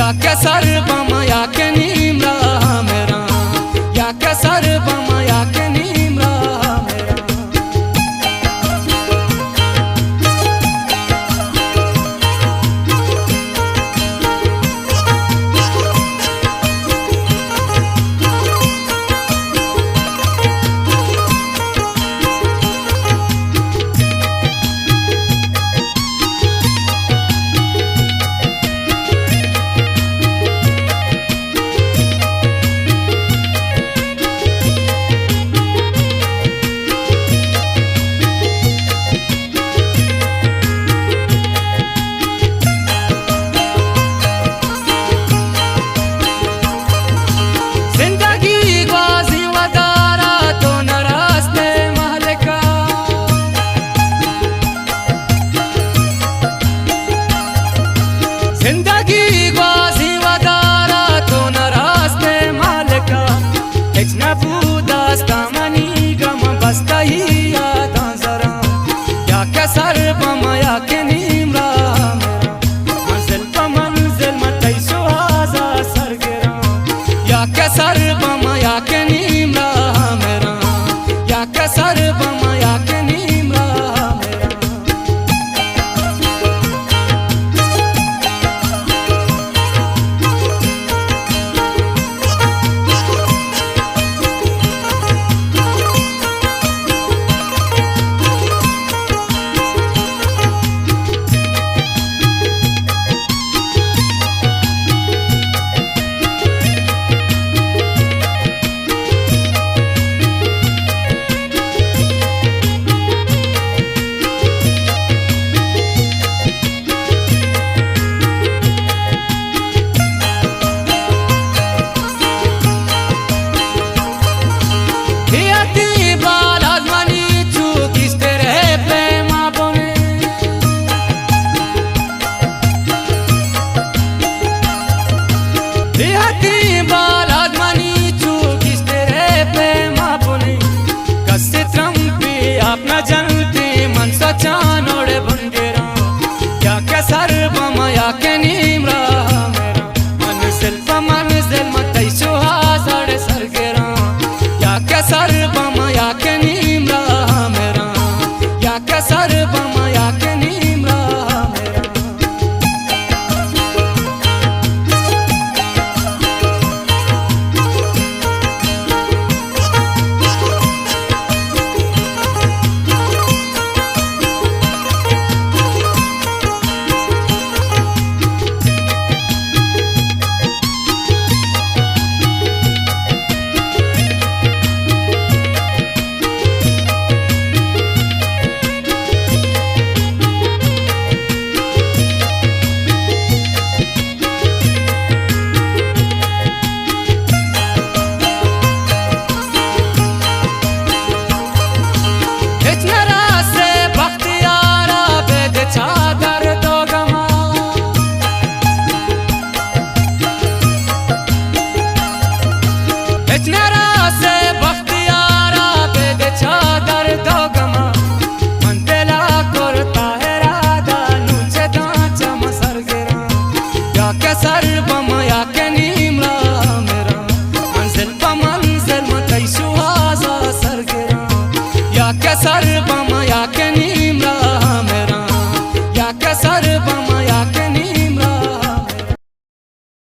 या कसर बम या के नीमरा मेरा, या कसर बम या के नीमरा मेरा। जिंदगी ग्वाजी वदारा तो न रास्ते मालिका, हिच नबूदास्ता मनी गम बस्ता ही यादां जरा। या कसर बम या के नीमरा मेरा, मंजिल प मंजिल मतई सुहाजा सरगिरा। या कसर बम या के नीमरा मेरा, या कसर बम या के नीमरा मेरा। अपना जनती मन सचानोड़े बंगेरा। या कसर बम या के नीमरा मेरा, मंजिल प मंजिल मतई सुहाजा सरगिरा। या कसर बम या के नीमरा मेरा, या कसर बम या के नीमरा मेरा। कसर बम